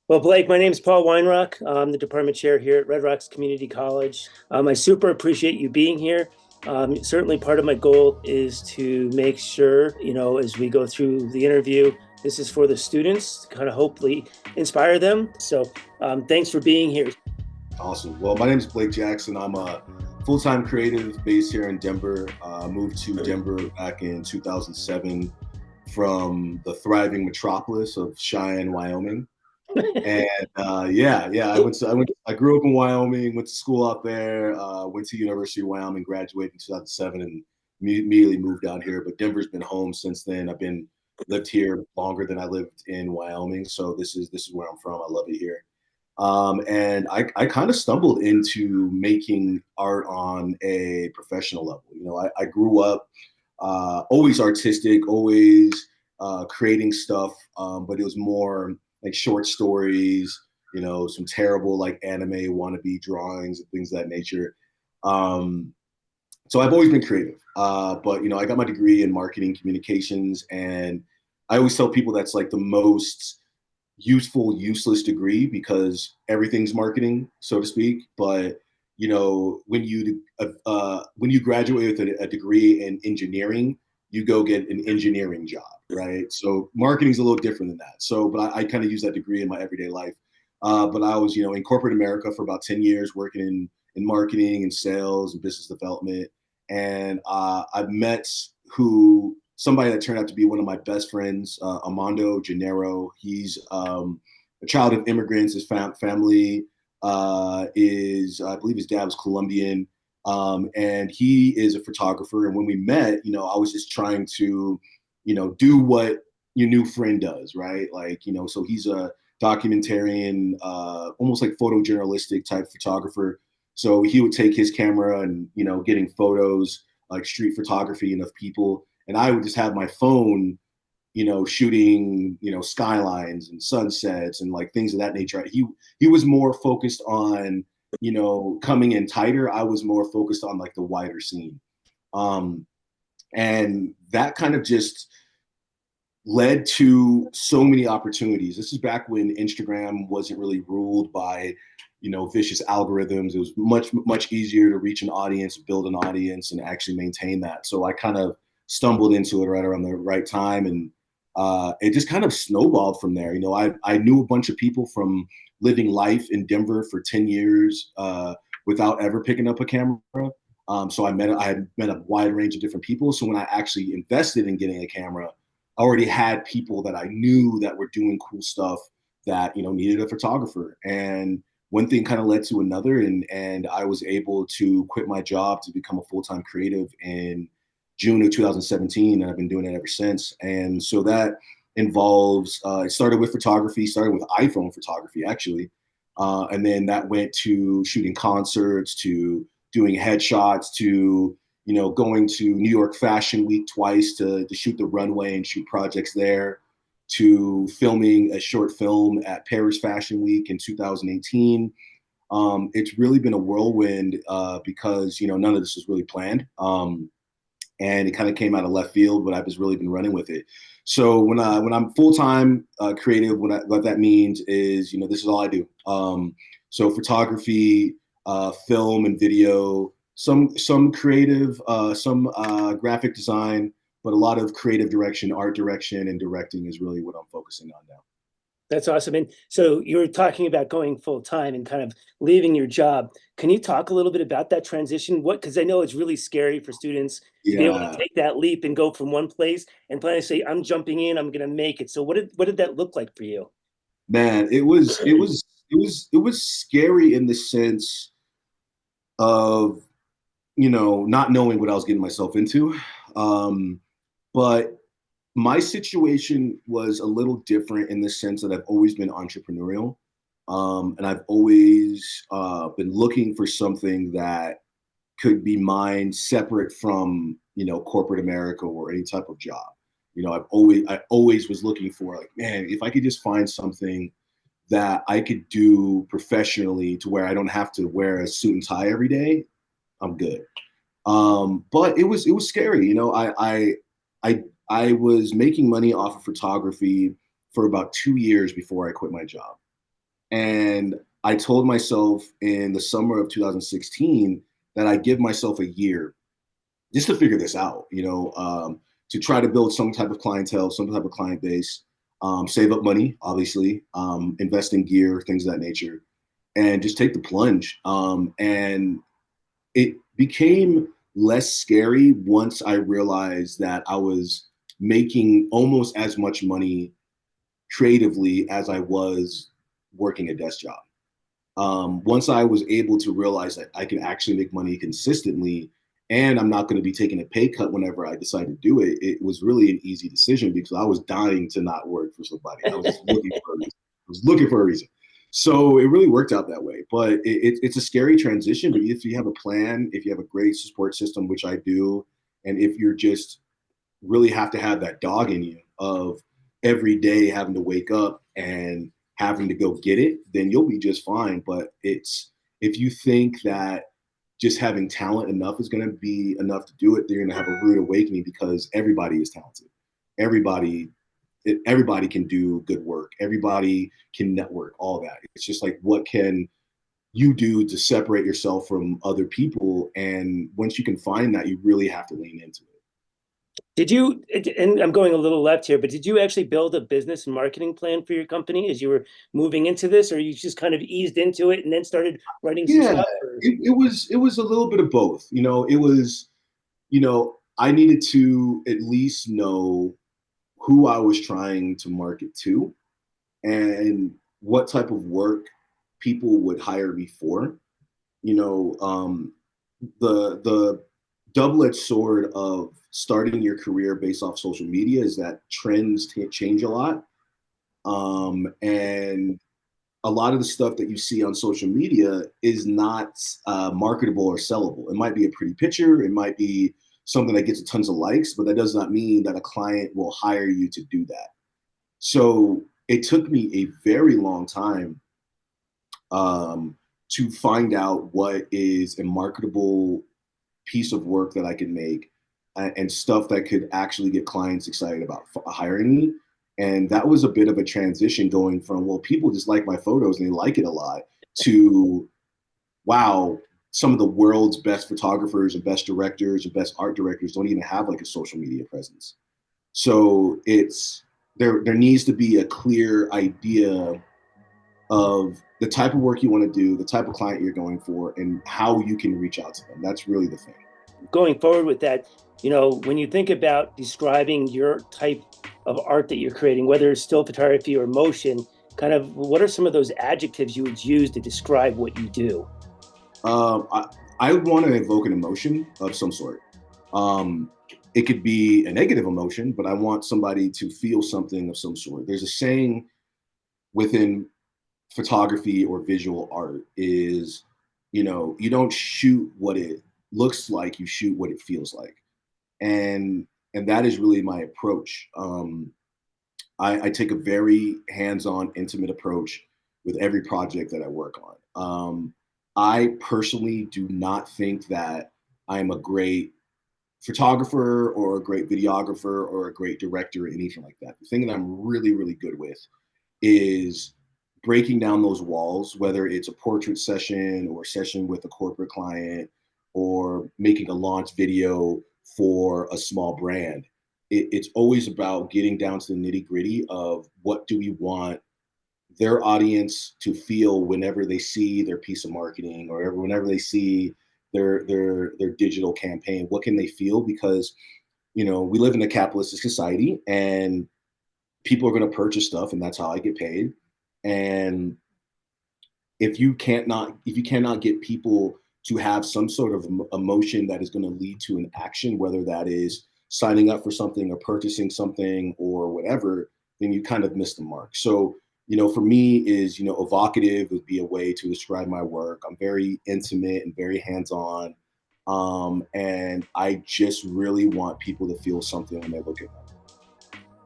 Well, Blake, my name is Paul Weinrock. I'm the department chair here at Red Rocks Community College. I super appreciate you being here. Certainly, part of my goal is to make sure, as we go through the interview, this is for the students to kind of hopefully inspire them. So, thanks for being here. Awesome. Well, my name is Blake Jackson. I'm a full-time creative based here in Denver. Moved to Denver back in 2007 from the thriving metropolis of Cheyenne, Wyoming. And yeah, I grew up in Wyoming, went to school out there, went to University of Wyoming, graduated in 2007, and immediately moved out here. But Denver's been home since then. I've been lived here longer than I lived in Wyoming, so this is where I'm from. I love it here. And I kind of stumbled into making art on a professional level. I grew up always artistic, always creating stuff, but it was more like short stories, some terrible like anime wannabe drawings and things of that nature. So I've always been creative, but I got my degree in marketing communications, and I always tell people that's like the most useful, useless degree because everything's marketing, so to speak. But when you graduate with a degree in engineering, you go get an engineering job, right? So marketing's a little different than that. So, but I kind of use that degree in my everyday life. But I was, in corporate America for about 10 years, working in marketing and sales and business development. And I've met somebody that turned out to be one of my best friends, Armando Gennaro. He's a child of immigrants. His family I believe his dad was Colombian. And he is a photographer. And when we met, I was just trying to, do what your new friend does, right? Like, so he's a documentarian, almost like photojournalistic type photographer. So he would take his camera and, getting photos, like street photography and of people. And I would just have my phone, shooting, skylines and sunsets and like things of that nature. He was more focused on, coming in tighter. I was more focused on like the wider scene. And that kind of just led to so many opportunities. This is back when Instagram wasn't really ruled by, vicious algorithms. It was much easier to reach an audience, build an audience, and actually maintain that. So I kind of stumbled into it right around the right time, and it just kind of snowballed from there. I knew a bunch of people from living life in Denver for 10 years without ever picking up a camera. So I had met a wide range of different people. So when I actually invested in getting a camera, I already had people that I knew that were doing cool stuff that, needed a photographer. And one thing kind of led to another. And I was able to quit my job to become a full-time creative in June of 2017. And I've been doing it ever since. And so that involves, it started with photography, started with iPhone photography, actually. And then that went to shooting concerts, to doing headshots, to going to New York Fashion Week twice to shoot the runway and shoot projects there, to filming a short film at Paris Fashion Week in 2018. It's really been a whirlwind because none of this was really planned, and it kind of came out of left field. But I've just really been running with it. So when I'm full time creative, what that means is this is all I do. So photography, film and video, some creative, some graphic design, but a lot of creative direction, art direction, and directing is really what I'm focusing on now. That's awesome. And so you were talking about going full time and kind of leaving your job. Can you talk a little bit about that transition? Because I know it's really scary for students to be able to Yeah, take that leap and go from one place and plan to say, I'm jumping in, I'm going to make it. So what did that look like for you? man, it was scary in the sense of not knowing what I was getting myself into. Um, but my situation was a little different in the sense that I've always been entrepreneurial. And I've always been looking for something that could be mine separate from, corporate America or any type of job. I always was looking for like, man, if I could just find something that I could do professionally to where I don't have to wear a suit and tie every day, I'm good. But it was scary. I was making money off of photography for about 2 years before I quit my job. And I told myself in the summer of 2016 that I give myself a year just to figure this out, to try to build some type of clientele, some type of client base, save up money, obviously, invest in gear, things of that nature, and just take the plunge. And it became less scary once I realized that I was making almost as much money creatively as I was working a desk job. Once I was able to realize that I can actually make money consistently and I'm not going to be taking a pay cut whenever I decide to do it, it was really an easy decision because I was dying to not work for somebody. I was just looking for a reason. I was looking for a reason. So it really worked out that way. But it's a scary transition. But if you have a plan, if you have a great support system, which I do, and if you're just really have to have that dog in you of every day having to wake up and having to go get it, then you'll be just fine. But it's if you think that just having talent enough is going to be enough to do it, then you're going to have a rude awakening because everybody is talented. Everybody, everybody can do good work. Everybody can network. All that. It's just like what can you do to separate yourself from other people? And once you can find that, you really have to lean into it. Did you, and I'm going a little left here, but did you actually build a business and marketing plan for your company as you were moving into this, or you just kind of eased into it and then started writing some Yeah, stuff? Or... it was a little bit of both. It was I needed to at least know who I was trying to market to and what type of work people would hire me for. You know, the double-edged sword of starting your career based off social media is that trends change a lot, and a lot of the stuff that you see on social media is not marketable or sellable. It might be a pretty picture, it might be something that gets tons of likes, but that does not mean that a client will hire you to do that. So it took me a very long time um, to find out what is a marketable piece of work that I can make and stuff that could actually get clients excited about hiring me. And that was a bit of a transition going from, well, people just like my photos and they like it a lot to, wow, some of the world's best photographers and best directors and best art directors don't even have like a social media presence. So it's there needs to be a clear idea of the type of work you want to do, the type of client you're going for, and how you can reach out to them. That's really the thing. Going forward with that, when you think about describing your type of art that you're creating, whether it's still photography or motion, kind of what are some of those adjectives you would use to describe what you do? Um, I, I want to evoke an emotion of some sort. Um, it could be a negative emotion, but I want somebody to feel something of some sort. There's a saying within photography or visual art is, you don't shoot what it looks like, you shoot what it feels like. And that is really my approach. I take a very hands-on, intimate approach with every project that I work on. I personally do not think that I'm a great photographer or a great videographer or a great director or anything like that. The thing that I'm really, really good with is breaking down those walls, whether it's a portrait session or a session with a corporate client or making a launch video for a small brand. It's always about getting down to the nitty gritty of what do we want their audience to feel whenever they see their piece of marketing or whenever they see their digital campaign. What can they feel? Because we live in a capitalistic society and people are going to purchase stuff and that's how I get paid. And if you cannot get people to have some sort of emotion that is going to lead to an action, whether that is signing up for something or purchasing something or whatever, then you kind of miss the mark. So for me is evocative would be a way to describe my work. I'm very intimate and very hands-on, and I just really want people to feel something when they look at them.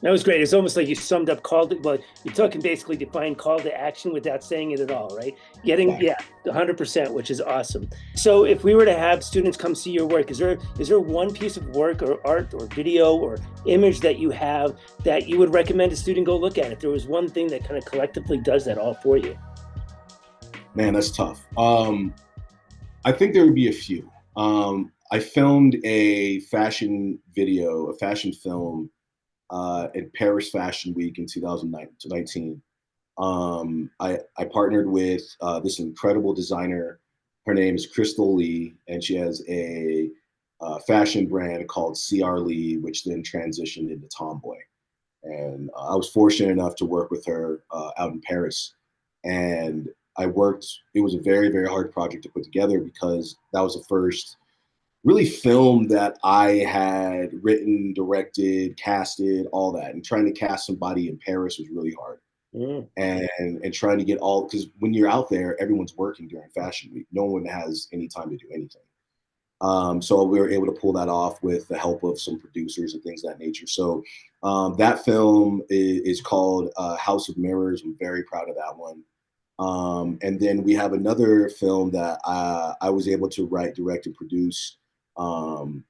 That was great. It's almost like you summed up well, you're talking basically define call to action without saying it at all, right? Getting, Exactly. yeah, 100%, which is awesome. So if we were to have students come see your work, is there one piece of work or art or video or image that you have that you would recommend a student go look at? If there was one thing that kind of collectively does that all for you. Man, that's tough. I think there would be a few. I filmed a fashion video, a fashion film at Paris Fashion Week in 2019. I partnered with this incredible designer. Her name is Crystal Lee, and she has a fashion brand called CR Lee, which then transitioned into Tomboy. And I was fortunate enough to work with her out in Paris. And I worked, it was a very, very hard project to put together because that was the first really film that I had written, directed, casted, all that. And trying to cast somebody in Paris was really hard. Mm. And trying to get all, because when you're out there, everyone's working during Fashion Week. No one has any time to do anything. So we were able to pull that off with the help of some producers and things of that nature. So that film is called House of Mirrors. I'm very proud of that one. And then we have another film that I was able to write, direct, and produce, um,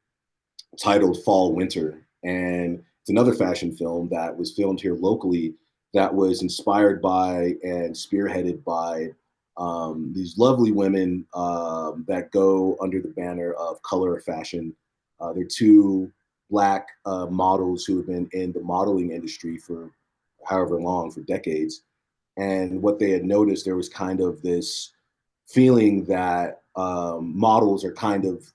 titled Fall Winter. And it's another fashion film that was filmed here locally that was inspired by and spearheaded by these lovely women that go under the banner of Color of Fashion. They're two Black models who have been in the modeling industry for however long, for decades. And what they had noticed, there was kind of this feeling that models are kind of,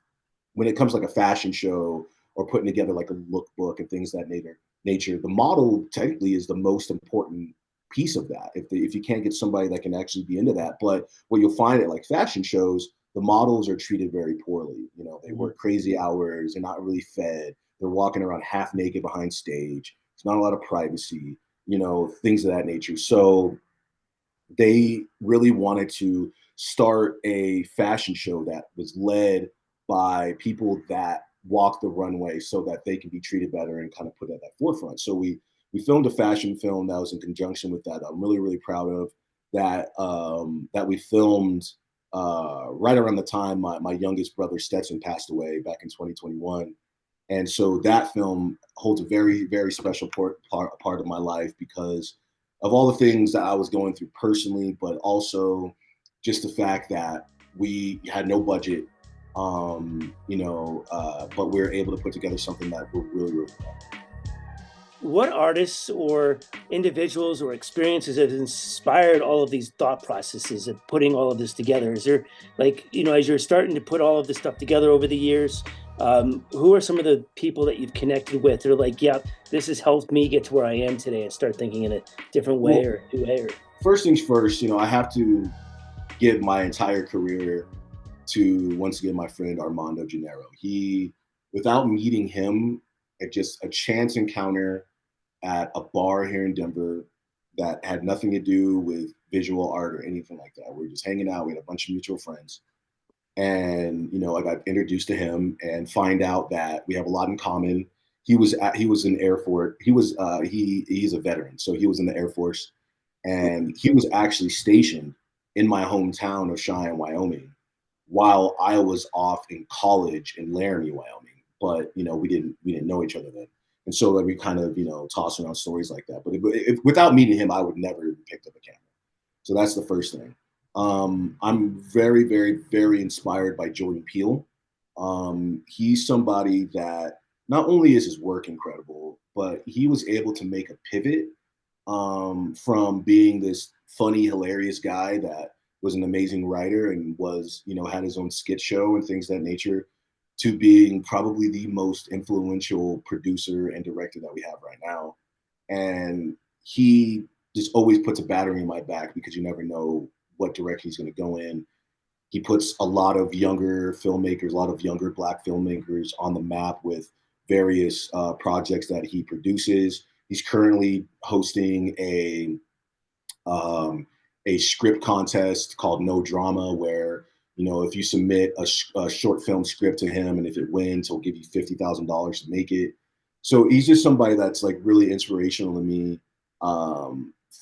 when it comes to like a fashion show or putting together like a lookbook and things of that nature, the model technically is the most important piece of that. If you can't get somebody that can actually be into that, but what you'll find at like fashion shows, the models are treated very poorly. You know, they Mm. work crazy hours, they're not really fed, they're walking around half naked behind stage. It's not a lot of privacy, you know, things of that nature. So they really wanted to start a fashion show that was led by people that walk the runway so that they can be treated better and kind of put at that forefront. So we filmed a fashion film that was in conjunction with that. I'm really really proud of that. That we filmed right around the time my youngest brother Stetson passed away back in 2021. And so that film holds a very, very special part of my life because of all the things that I was going through personally, but also just the fact that we had no budget, but we were able to put together something that we're really, really proud of. What artists or individuals or experiences have inspired all of these thought processes of putting all of this together? Is there, like, as you're starting to put all of this stuff together over the years, who are some of the people that you've connected with? They're like, yeah, this has helped me get to where I am today and start thinking in a different way Well, or a new way. Or first things first, I have to give my entire career to once again my friend Armando Gennaro. Without meeting him, at just a chance encounter at a bar here in Denver that had nothing to do with visual art or anything like that. We were just hanging out. We had a bunch of mutual friends. And, I got introduced to him and find out that we have a lot in common. He was in Air Force. He's a veteran. So he was in the Air Force and he was actually stationed in my hometown of Cheyenne, Wyoming, while I was off in college in Laramie, Wyoming. But we didn't know each other then, and so like we kind of toss around stories like that. But without meeting him, I would never have picked up a camera. So that's the first thing. I'm very, very, very inspired by Jordan Peele. He's somebody that not only is his work incredible, but he was able to make a pivot from being this funny, hilarious guy that was an amazing writer and had his own skit show and things of that nature, to being probably the most influential producer and director that we have right now. And he just always puts a battery in my back because you never know what direction he's going to go in. He puts a lot of younger filmmakers, a lot of younger Black filmmakers on the map with various projects that he produces. He's currently hosting um, a script contest called No Drama, where if you submit a short film script to him and if it wins, he'll give you $50,000 to make it. So he's just somebody that's like really inspirational to me,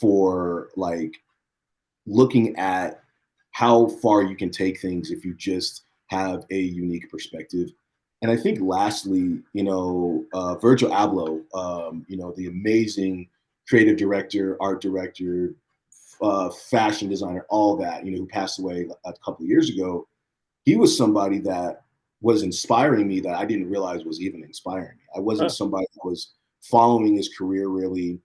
for like looking at how far you can take things if you just have a unique perspective. And I think lastly, Virgil Abloh, the amazing creative director, art director, fashion designer, all that, who passed away a couple of years ago. He was somebody that was inspiring me that I didn't realize was even inspiring me. I wasn't Huh. somebody that was following his career really.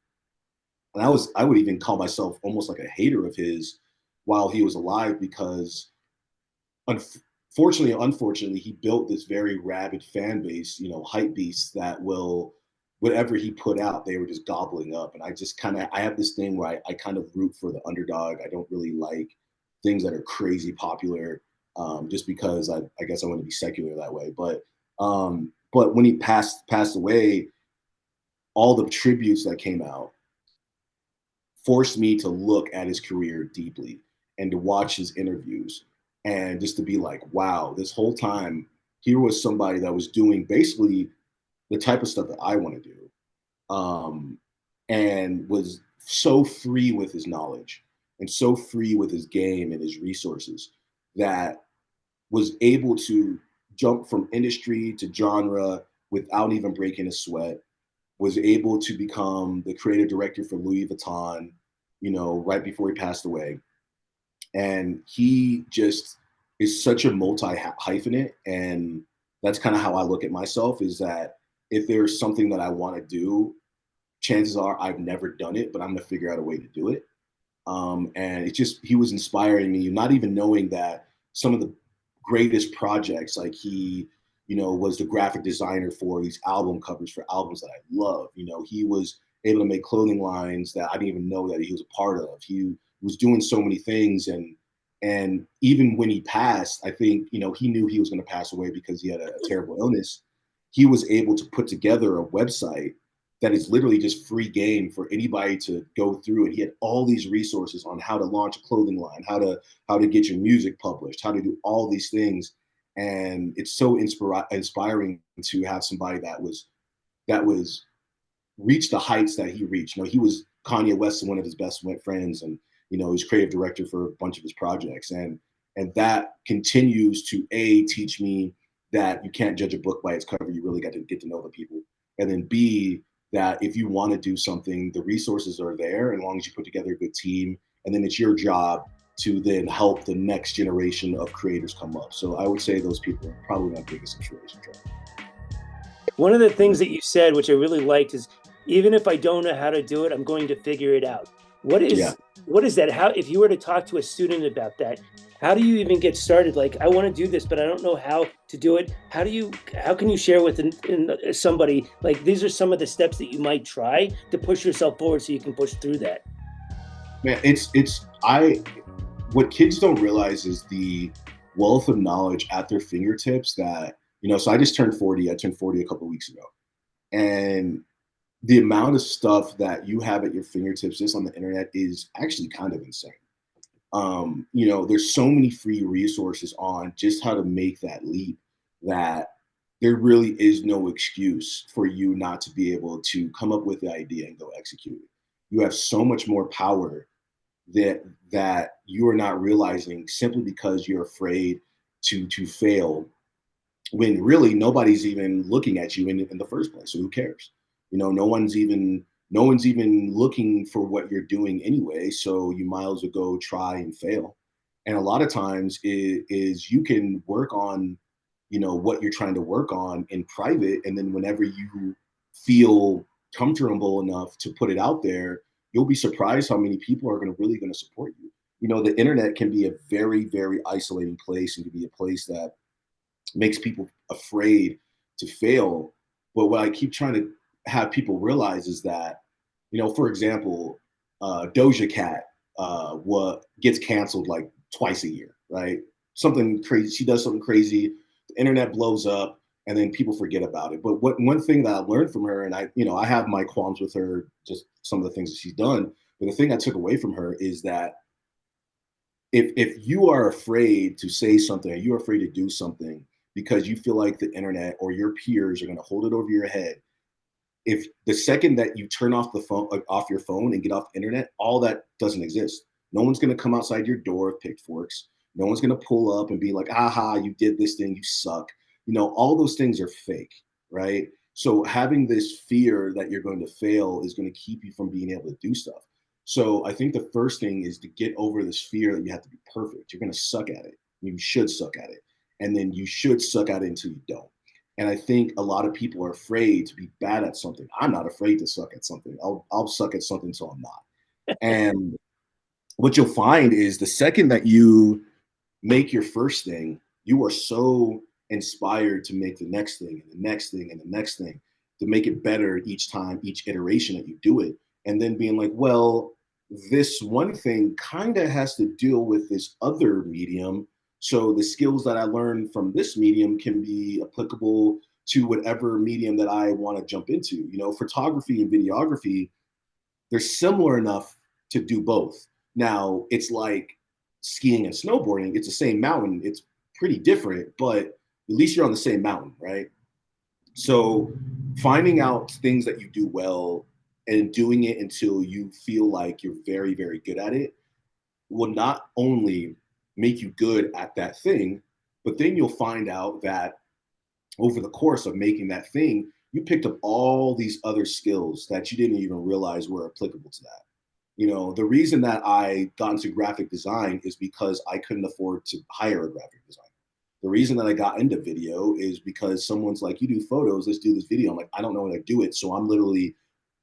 And I would even call myself almost like a hater of his while he was alive because unfortunately or unfortunately, he built this very rabid fan base, hype beasts that will, whatever he put out, they were just gobbling up. And I just I have this thing where I kind of root for the underdog. I don't really like things that are crazy popular, just because I guess I want to be secular that way. But when he passed away, all the tributes that came out forced me to look at his career deeply and to watch his interviews and just to be like, wow, this whole time here was somebody that was doing basically the type of stuff that I want to do, and was so free with his knowledge and so free with his game and his resources that was able to jump from industry to genre without even breaking a sweat, was able to become the creative director for Louis Vuitton, right before he passed away. And he just is such a multi hyphenate. And that's kind of how I look at myself, is that if there's something that I want to do, chances are I've never done it, but I'm going to figure out a way to do it. And it's just, he was inspiring me, not even knowing that some of the greatest projects, like he, was the graphic designer for these album covers for albums that I love. He was able to make clothing lines that I didn't even know that he was a part of. He was doing so many things. And even when he passed, I think, he knew he was going to pass away because he had a terrible illness. He was able to put together a website that is literally just free game for anybody to go through. And he had all these resources on how to launch a clothing line, how to get your music published, how to do all these things. And it's so inspiring to have somebody that was reached the heights that he reached. He was Kanye West, one of his best friends, and he's creative director for a bunch of his projects. And that continues to teach me that you can't judge a book by its cover. You really got to get to know the people. And then B, that if you want to do something, the resources are there, as long as you put together a good team. And then it's your job to then help the next generation of creators come up. So I would say those people are probably my biggest inspiration. One of the things that you said, which I really liked, is even if I don't know how to do it, I'm going to figure it out. What Yeah. is what is that? How, if you were to talk to a student about that, how do you even get started? Like, I want to do this, but I don't know how to do it. How can you share with somebody, like, these are some of the steps that you might try to push yourself forward so you can push through that? Man, what kids don't realize is the wealth of knowledge at their fingertips that, so I just turned 40. I turned 40 a couple of weeks ago. And the amount of stuff that you have at your fingertips just on the internet is actually kind of insane. There's so many free resources on just how to make that leap that there really is no excuse for you not to be able to come up with the idea and go execute it. You have so much more power that you are not realizing simply because you're afraid to fail, when really nobody's even looking at you in the first place. So who cares? No one's even looking for what you're doing anyway. So you might as well go try and fail. And a lot of times is you can work on, what you're trying to work on in private. And then whenever you feel comfortable enough to put it out there, you'll be surprised how many people are really going to support you. The internet can be a very, very isolating place, and can be a place that makes people afraid to fail. But what I keep trying to have people realize is that, for example, Doja Cat, what gets canceled like twice a year, right? Something crazy. She does something crazy. The internet blows up, and then people forget about it. But one thing that I learned from her, and I have my qualms with her, just some of the things that she's done. But the thing I took away from her is that if you are afraid to say something, or you're afraid to do something because you feel like the internet or your peers are going to hold it over your head, if the second that you turn off the phone, off your phone, and get off the internet, all that doesn't exist. No one's going to come outside your door with pitchforks. No one's going to pull up and be like, aha, you did this thing, you suck. All those things are fake, right? So having this fear that you're going to fail is going to keep you from being able to do stuff. So I think the first thing is to get over this fear that you have to be perfect. You're going to suck at it. You should suck at it. And then you should suck at it until you don't. And I think a lot of people are afraid to be bad at something. I'm not afraid to suck at something. I'll suck at something until I'm not. And what you'll find is the second that you make your first thing, you are so inspired to make the next thing and the next thing and the next thing to make it better each time, each iteration that you do it. And then being like, well, this one thing kind of has to deal with this other medium. So the skills that I learned from this medium can be applicable to whatever medium that I want to jump into. You know, photography and videography, they're similar enough to do both. Now, it's like skiing and snowboarding, it's the same mountain. It's pretty different, but at least you're on the same mountain, right? So finding out things that you do well and doing it until you feel like you're very, very good at it will not only make you good at that thing, but then you'll find out that over the course of making that thing, you picked up all these other skills that you didn't even realize were applicable to that. You know, the reason that I got into graphic design is because I couldn't afford to hire a graphic designer. The reason that I got into video is because someone's like, you do photos, let's do this video. I'm like, I don't know how to do it. So I'm literally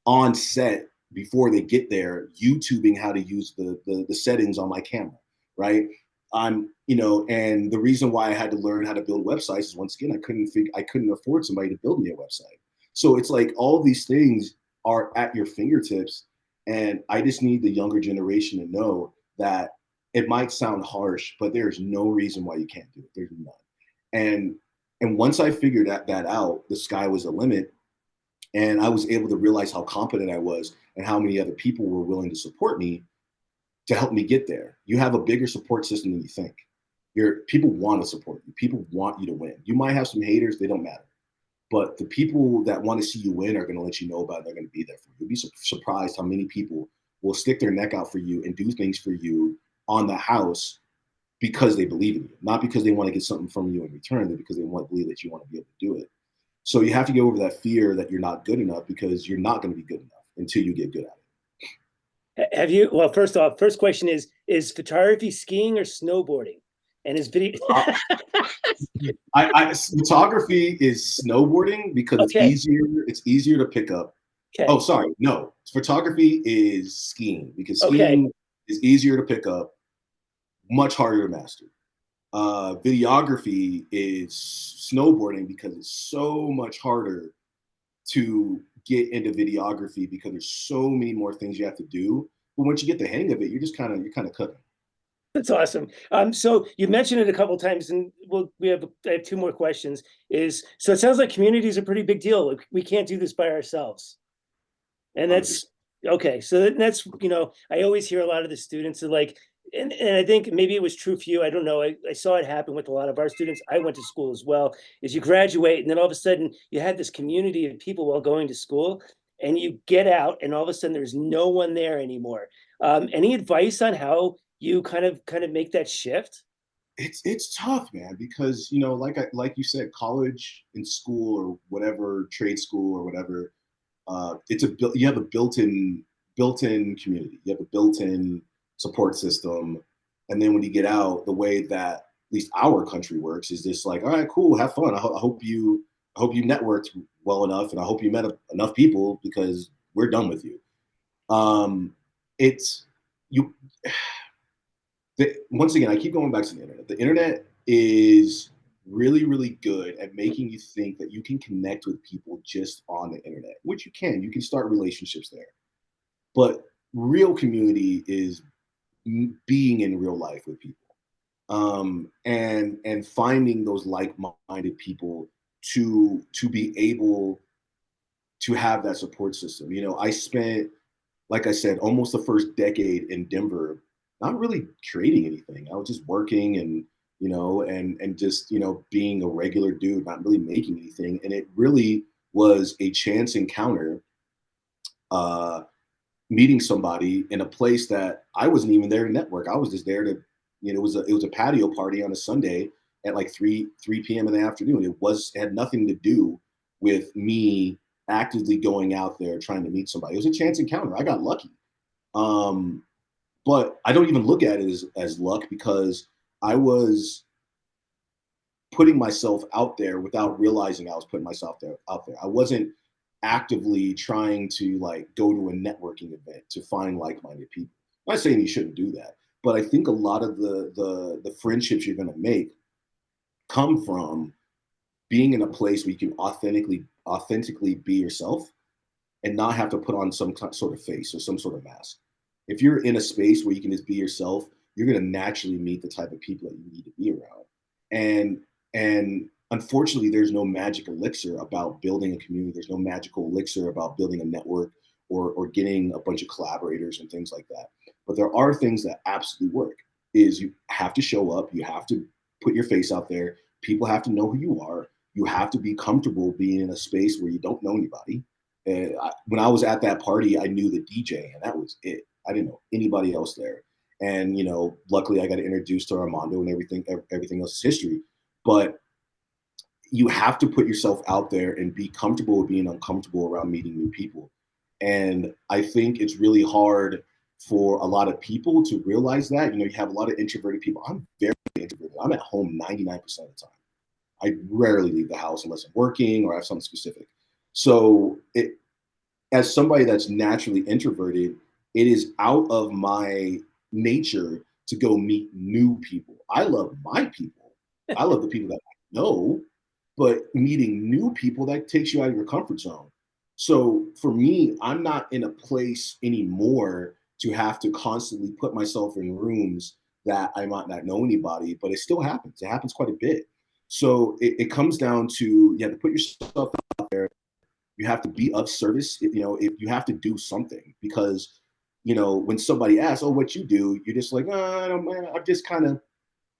on set before they get there, YouTubing how to use the settings on my camera, right? And the reason why I had to learn how to build websites is once again, I couldn't afford somebody to build me a website. So it's like all these things are at your fingertips. And I just need the younger generation to know that it might sound harsh, but there's no reason why you can't do it. There's none. And and once I figured that out, the sky was the limit. And I was able to realize how competent I was and how many other people were willing to support me to help me get there. You have a bigger support system than you think. People want to support you. People want you to win. You might have some haters, they don't matter. But the people that want to see you win are going to let you know about it. They're going to be there for you. You'll be surprised how many people will stick their neck out for you and do things for you on the house because they believe in you, not because they want to get something from you in return, but because they want to believe that you want to be able to do it. So you have to get over that fear that you're not good enough because you're not going to be good enough until you get good at it. Have you, well, first off, first question is photography skiing or snowboarding? And is video Photography is snowboarding because it's okay, easier. It's easier to pick up. Oh, okay, sorry, no. Photography is skiing because okay. skiing is easier to pick up, much harder to master. Videography is snowboarding because it's so much harder to get into videography because there's so many more things you have to do. But once you get the hang of it, you're kind of cooking. That's awesome. So you mentioned it a couple times, and I have two more questions. So it sounds like community is a pretty big deal. Like, we can't do this by ourselves. And 100%. that's okay. So that's, I always hear a lot of the students are like, and I think maybe it was true for you. I don't know. I saw it happen with a lot of our students. I went to school as well. Is you graduate, and then all of a sudden you had this community of people while going to school, and you get out, and all of a sudden there's no one there anymore. Any advice on how you kind of make that shift? It's tough, man, because like you said, college and school or whatever trade school or whatever, you have a built-in community. You have a built-in support system, and then when you get out, the way that at least our country works is just like, all right, cool, have fun. I hope you networked well enough, and I hope you met enough people because we're done with you. Um, it's you Once again, I keep going back to the internet. The internet is really, really good at making you think that you can connect with people just on the internet, which you can. You can start relationships there. But real community is being in real life with people, and finding those like-minded people to be able to have that support system. I spent, like I said, almost the first decade in Denver, not really creating anything. I was just working and just being a regular dude, not really making anything. And it really was a chance encounter, uh, meeting somebody in a place that I wasn't even there to network. I was just there to, it was a patio party on a Sunday at like 3 p.m. in the afternoon. It had nothing to do with me actively going out there trying to meet somebody. It was a chance encounter. I got lucky. Um, but I don't even look at it as luck because I was putting myself out there without realizing I was putting myself out there. I wasn't actively trying to like go to a networking event to find like-minded people. I'm not saying you shouldn't do that, but I think a lot of the friendships you're going to make come from being in a place where you can authentically be yourself and not have to put on some sort of face or some sort of mask. If you're in a space where you can just be yourself, you're going to naturally meet the type of people that you need to be around. And unfortunately, there's no magic elixir about building a community. There's no magical elixir about building a network or getting a bunch of collaborators and things like that. But there are things that absolutely work. Is you have to show up, you have to put your face out there. People have to know who you are. You have to be comfortable being in a space where you don't know anybody. And when I was at that party, I knew the DJ, and that was it. I didn't know anybody else there. And luckily, I got introduced to Armando, and everything else is history. But you have to put yourself out there and be comfortable with being uncomfortable around meeting new people. And I think it's really hard for a lot of people to realize that. You have a lot of introverted people. I'm very introverted. I'm at home 99% of the time. I rarely leave the house unless I'm working or I have something specific. So as somebody that's naturally introverted, it is out of my nature to go meet new people. I love my people. I love the people that I know, but meeting new people, that takes you out of your comfort zone. So for me, I'm not in a place anymore to have to constantly put myself in rooms that I might not know anybody, but it still happens. It happens quite a bit. So it comes down to you have to put yourself out there. You have to be of service. If you have to do something because when somebody asks, "Oh, what you do?" You're just like, "Oh, I don't, man, I'm just kind of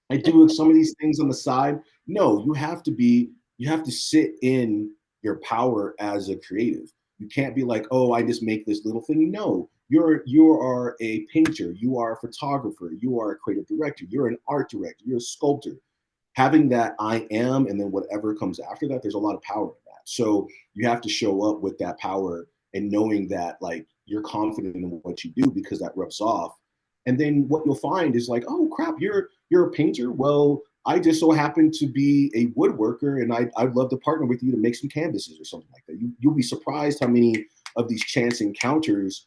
I do some of these things on the side." No, you have to sit in your power as a creative. You can't be like, "Oh, I just make this little thing." No, you are a painter, you are a photographer, you are a creative director, you're an art director, you're a sculptor. Having that I am and then whatever comes after that, there's a lot of power in that. So you have to show up with that power and knowing that like you're confident in what you do because that rubs off. And then what you'll find is like, oh crap, you're a painter. Well, I just so happen to be a woodworker, and I'd love to partner with you to make some canvases or something like that. You'll be surprised how many of these chance encounters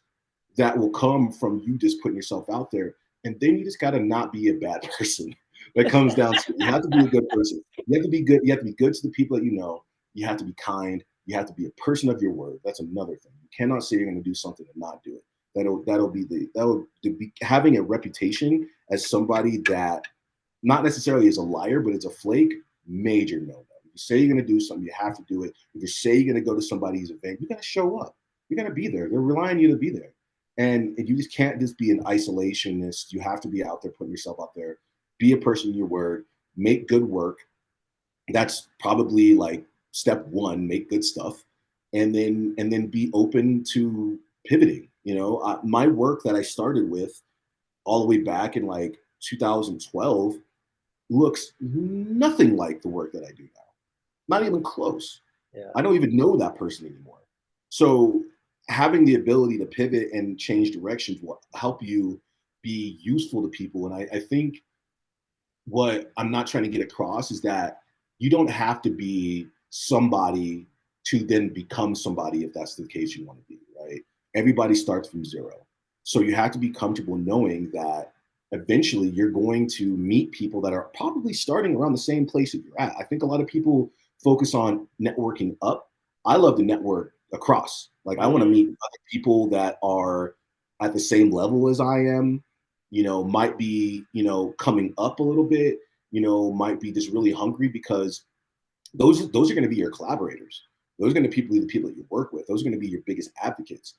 that will come from you just putting yourself out there. And then you just got to not be a bad person. That comes down to it. You have to be a good person. You have to be good. You have to be good to the people that you know. You have to be kind. You have to be a person of your word. That's another thing. You cannot say you're going to do something and not do it. That'll be having a reputation as somebody that not necessarily is a liar, but it's a flake. Major no. If you say you're going to do something, you have to do it. If you say you're going to go to somebody's event, you got to show up. You got to be there. They're relying on you to be there. And you just can't just be an isolationist. You have to be out there, putting yourself out there, be a person in your word, make good work. That's probably like step one, make good stuff. And then be open to pivoting. My work that I started with all the way back in like 2012 looks nothing like the work that I do now. Not even close. Yeah. I don't even know that person anymore. So having the ability to pivot and change directions will help you be useful to people. And I think what I'm not trying to get across is that you don't have to be somebody to then become somebody if that's the case you want to be, right? Everybody starts from zero. So you have to be comfortable knowing that eventually you're going to meet people that are probably starting around the same place that you're at. I think a lot of people focus on networking up. I love to network across. Like I want to meet other people that are at the same level as I am, might be, coming up a little bit, might be just really hungry because those are going to be your collaborators. Those are going to be the people that you work with. Those are going to be your biggest advocates.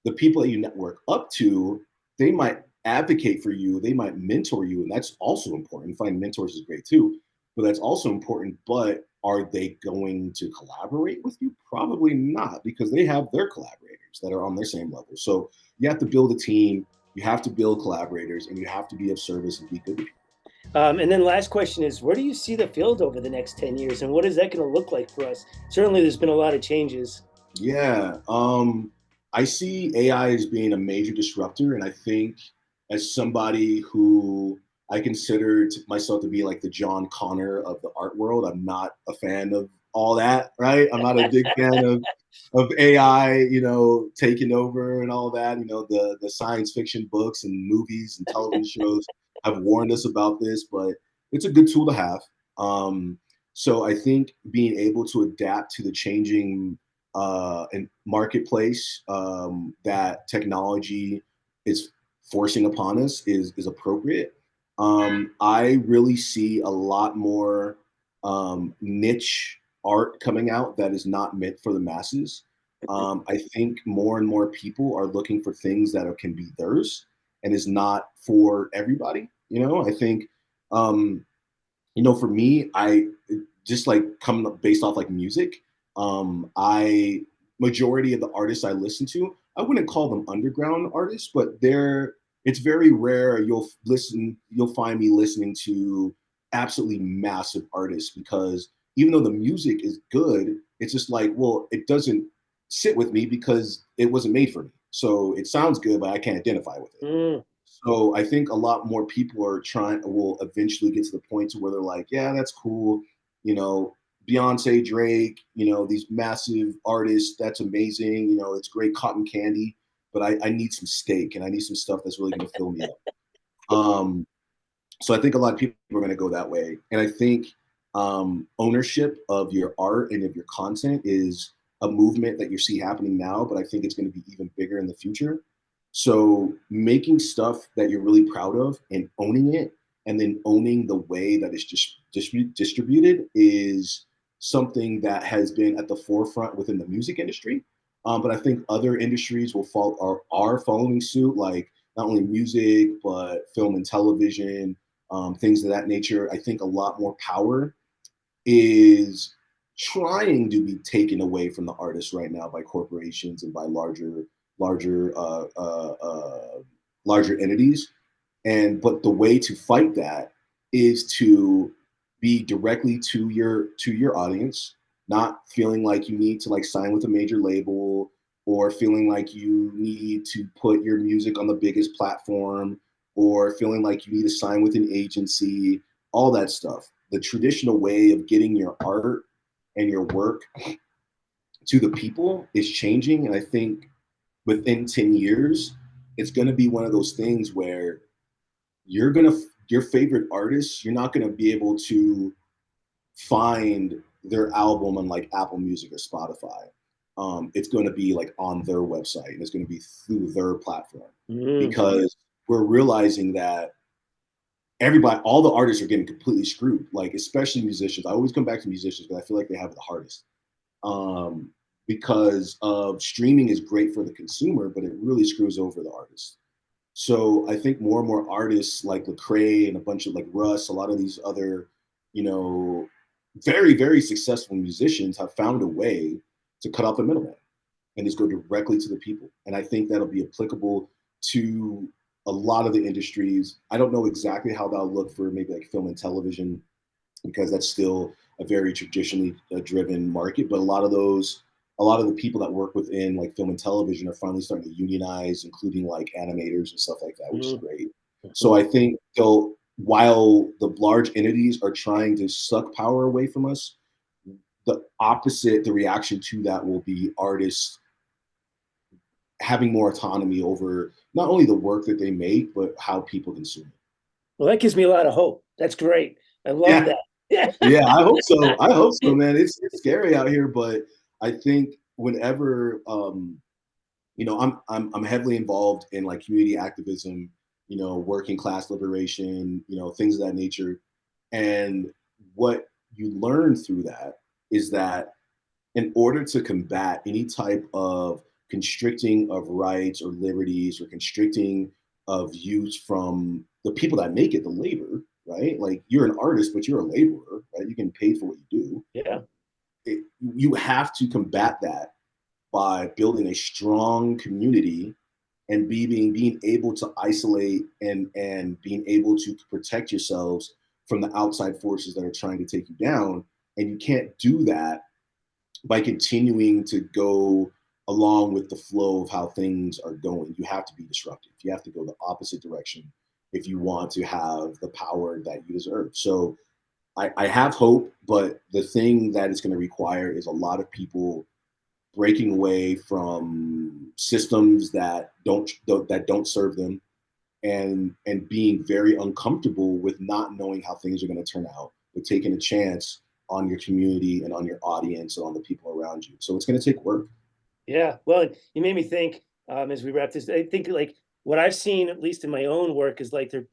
The people that you network up to, they might advocate for you, they might mentor you, and that's also important. Finding mentors is great too, but that's also important. But are they going to collaborate with you? Probably not, because they have their collaborators that are on their same level. So you have to build a team, you have to build collaborators, and you have to be of service and be good to people. And then last question is, where do you see the field over the next 10 years and what is that going to look like for us? Certainly, there's been a lot of changes. Yeah. I see AI as being a major disruptor, and I think as somebody who I consider myself to be like the John Connor of the art world, I'm not a fan of all that, right? I'm not a big fan of AI, taking over and all that. The science fiction books and movies and television shows have warned us about this, but it's a good tool to have. So I think being able to adapt to the changing and marketplace that technology is forcing upon us is appropriate. I really see a lot more niche art coming out that is not meant for the masses. I think more and more people are looking for things that can be theirs and is not for everybody. I think for me, I just like coming up based off like music. I majority of the artists I listen to, I wouldn't call them underground artists, but it's very rare you'll find me listening to absolutely massive artists because even though the music is good, it's just like, well, it doesn't sit with me because it wasn't made for me. So it sounds good, but I can't identify with it. Mm. So I think a lot more people will eventually get to the point to where they're like, yeah, that's cool. You know, Beyonce, Drake, these massive artists, that's amazing. It's great cotton candy, but I need some steak and I need some stuff that's really going to fill me up. Um, so I think a lot of people are going to go that way. And I think ownership of your art and of your content is a movement that you see happening now, but I think it's going to be even bigger in the future. So making stuff that you're really proud of and owning it, and then owning the way that it's just distributed is something that has been at the forefront within the music industry. But I think other industries are following suit, like not only music but film and television, things of that nature. I think a lot more power is trying to be taken away from the artists right now by corporations and by larger larger entities. But the way to fight that is to be directly to your audience, not feeling like you need to like sign with a major label or feeling like you need to put your music on the biggest platform or feeling like you need to sign with an agency, all that stuff. The traditional way of getting your art and your work to the people is changing. And I think within 10 years, it's going to be one of those things where your favorite artists, you're not going to be able to find their album on like Apple Music or Spotify. It's going to be like on their website and it's going to be through their platform Mm. because we're realizing that all the artists are getting completely screwed, like especially musicians. I always come back to musicians because I feel like they have it the hardest. Um, because of streaming is great for the consumer, but it really screws over the artist. So I think more and more artists like Lecrae and a bunch of like Russ, a lot of these other, you know, very, very successful musicians have found a way to cut off the middleman and just go directly to the people. And I think that'll be applicable to a lot of the industries. I don't know exactly how that'll look for maybe like film and television because that's still a very traditionally driven market. But a lot of the people that work within like film and television are finally starting to unionize, including like animators and stuff like that, which is Mm. great. So Mhm. I think while the large entities are trying to suck power away from us, the reaction to that will be artists having more autonomy over not only the work that they make, but how people consume Well, that gives me a lot of hope. That's great. I it. love Yeah, that. Yeah. yeah, I hope so. I hope so, man. It's scary out here, but I think whenever I'm heavily involved in like community activism, working class liberation, things of that nature. And what you learn through that is that in order to combat any type of constricting of rights or liberties or constricting of use from the people that make it, the labor, right? Like you're an artist, but you're a laborer, right? You get paid for what you do. Yeah. You have to combat that by building a strong community and being able to isolate and being able to protect yourselves from the outside forces that are trying to take you down. And you can't do that by continuing to go along with the flow of how things are going. You have to be disruptive. You have to go the opposite direction if you want to have the power that you deserve. So I have hope, but the thing that it's going to require is a lot of people breaking away from systems that don't serve them, and being very uncomfortable with not knowing how things are going to turn out, but taking a chance on your community and on your audience and on the people around you. So it's going to take work. Yeah. Well, you made me think, as we wrap this. I think like what I've seen, at least in my own work, is like they're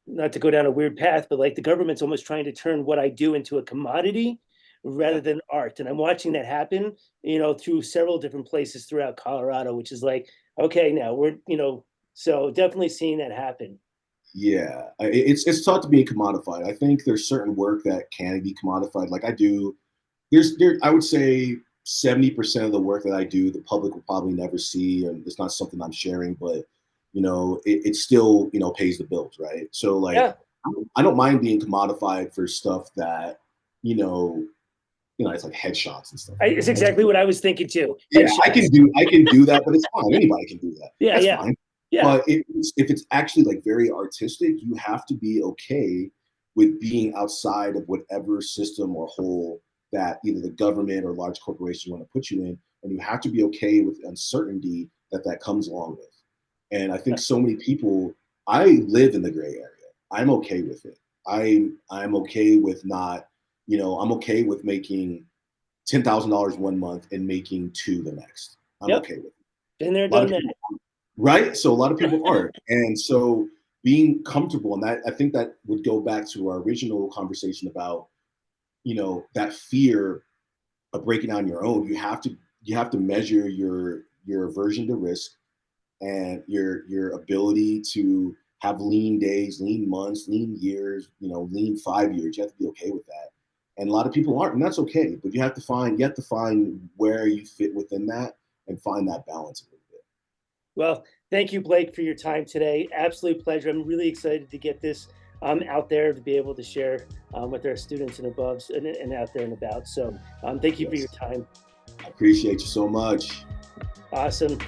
not to go down a weird path, but like the government's almost trying to turn what I do into a commodity rather Yeah. than art. And I'm watching that happen, through several different places throughout Colorado, which is like, okay, now so definitely seeing that happen. Yeah, it's taught to be commodified. I think there's certain work that can be commodified. Like I do, I would say 70% of the work that I do, the public will probably never see, and it's not something I'm sharing, but it still pays the bills, right? So like, Yeah. I don't mind being commodified for stuff that you know it's like headshots and stuff like It's that. That's exactly what I was thinking too. Yeah, I Headshots. can do that, but it's fine. Anybody can do that. Yeah. That's Yeah. fine. Yeah. But if it's actually like very artistic, you have to be okay with being outside of whatever system or hole that either the government or large corporations want to put you in, and you have to be okay with the uncertainty that comes along with. And I think so many people, I live in the gray area. I'm okay with it. I'm okay with not, I'm okay with making $10,000 one month and making two the next. I'm Yep. okay with it. Been there, A lot of done people, right? So a lot of people aren't. And so being comfortable, and that I think that would go back to our original conversation about, that fear of breaking down your own. You have to measure your aversion to risk and your ability to have lean days, lean months, lean years, lean 5 years. You have to be okay with that. And a lot of people aren't, and that's okay. But you have to find where you fit within that and find that balance a little bit. Well, thank you, Blake, for your time today. Absolute pleasure. I'm really excited to get this out there to be able to share with our students and above and out there and about. So thank you for your Yes. time. I appreciate you so much. Awesome.